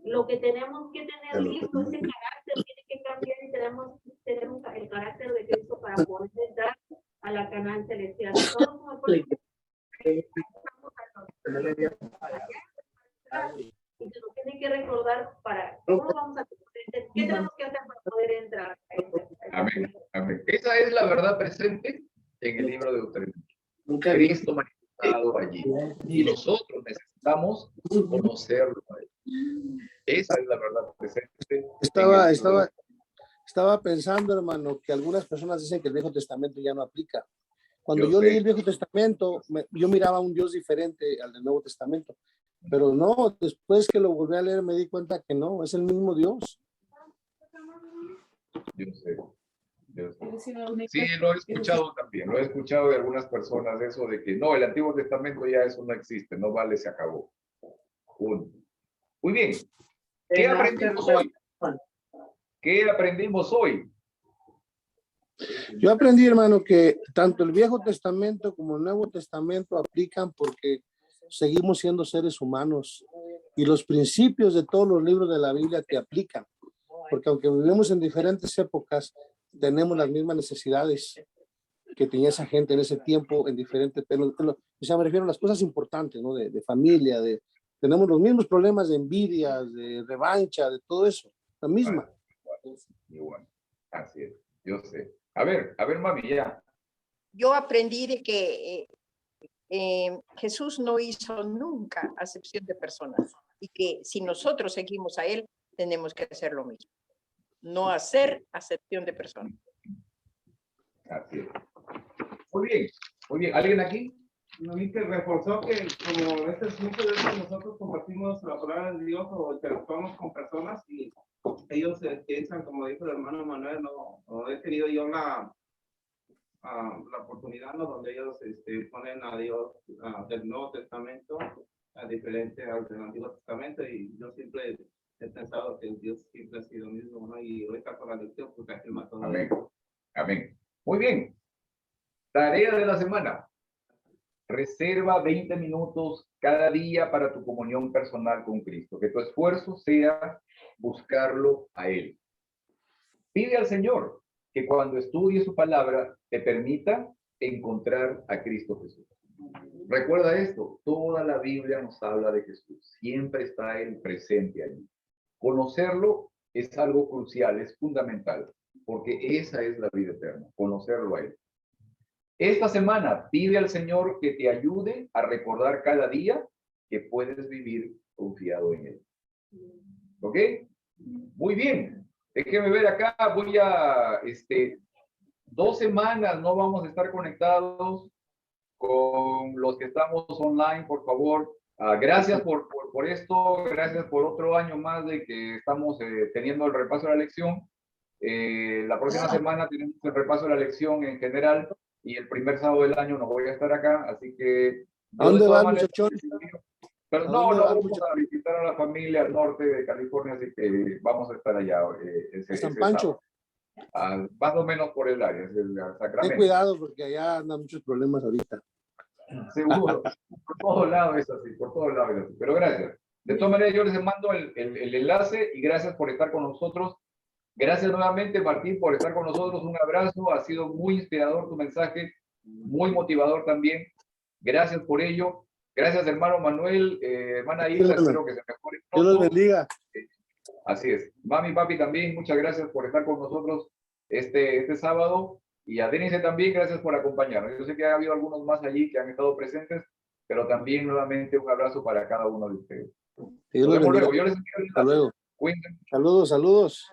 lo que tenemos que tener listo, ese carácter tiene que cambiar, y tenemos que tener el carácter de Cristo para poder entrar a la Canaán celestial. Todos como el pueblo de Israel, y se nos tiene que recordar para cómo vamos a qué tenemos que hacer para poder entrar. Amén. Amén. Esa es la verdad presente en el libro de Deuteronomio. Cristo manifestado allí. Y nosotros necesitamos conocerlo a él. Esa es la verdad presente. Estaba pensando, hermano, que algunas personas dicen que el Viejo Testamento ya no aplica. Cuando Yo yo sé. leí el Viejo Testamento, yo miraba un Dios diferente al del Nuevo Testamento. Pero no, después que lo volví a leer me di cuenta que no, es el mismo Dios. Yo sé. Sí, lo he escuchado también. Lo he escuchado de algunas personas, eso de que no, el Antiguo Testamento ya eso no existe, no vale, se acabó. Punto. Muy bien. ¿Qué aprendimos hoy? ¿Qué aprendimos hoy? Yo aprendí, hermano, que tanto el Viejo Testamento como el Nuevo Testamento aplican porque seguimos siendo seres humanos y los principios de todos los libros de la Biblia te aplican, porque aunque vivimos en diferentes épocas, tenemos las mismas necesidades que tenía esa gente en ese tiempo en diferentes, o sea, me refiero a las cosas importantes, ¿no? De familia, tenemos los mismos problemas de envidia, de revancha, de todo eso, la misma. Igual. Así es, yo sé. A ver, mami, ya. Yo aprendí de que Jesús no hizo nunca acepción de personas y que si nosotros seguimos a él, tenemos que hacer lo mismo. No hacer acepción de personas. Así es. Muy bien, muy bien. ¿Alguien aquí? Luis te reforzó que como muchas veces nosotros compartimos la palabra de Dios o interactuamos con personas y ellos piensan, como dijo el hermano Manuel, no he tenido yo la oportunidad, ¿no? Donde ellos ponen a Dios del Nuevo Testamento a diferente al del Antiguo Testamento, y yo siempre he pensado que Dios siempre ha sido el mismo, ¿no? Y ahorita con la lección pues afirma todo. Amén. Amén. Muy bien. Tarea de la semana. Reserva 20 minutos cada día para tu comunión personal con Cristo. Que tu esfuerzo sea buscarlo a Él. Pide al Señor que cuando estudies su palabra te permita encontrar a Cristo Jesús. Recuerda esto, toda la Biblia nos habla de Jesús. Siempre está Él presente allí. Conocerlo es algo crucial, es fundamental, porque esa es la vida eterna, conocerlo a Él. Esta semana pide al Señor que te ayude a recordar cada día que puedes vivir confiado en Él. ¿Ok? Muy bien. Déjeme ver acá, voy a, 2 semanas no vamos a estar conectados con los que estamos online, por favor. Gracias por esto, gracias por otro año más de que estamos teniendo el repaso de la lección. La próxima semana tenemos el repaso de la lección en general y el primer sábado del año no voy a estar acá, así que... ¿A dónde va, muchachón? Pero no, vamos a visitar a la familia al norte de California, así que vamos a estar allá. San Pancho. Más o menos por el área, el Sacramento. Ten cuidado porque allá andan muchos problemas ahorita. Seguro, por todos lados es así, por todos lados es así. Pero gracias. De todas maneras, yo les mando el enlace y gracias por estar con nosotros. Gracias nuevamente, Martín, por estar con nosotros. Un abrazo, ha sido muy inspirador tu mensaje, muy motivador también. Gracias por ello. Gracias, hermano Manuel, hermana Isla, espero que se mejore pronto. Dios los bendiga. Así es. Mami, papi también, muchas gracias por estar con nosotros este sábado. Y a Denise también, gracias por acompañarnos. Yo sé que ha habido algunos más allí que han estado presentes, pero también nuevamente un abrazo para cada uno de ustedes. Dios Nos los vemos bendiga. luego. Yo les envío el Hasta enlace. luego. Cuídense. Saludos, saludos.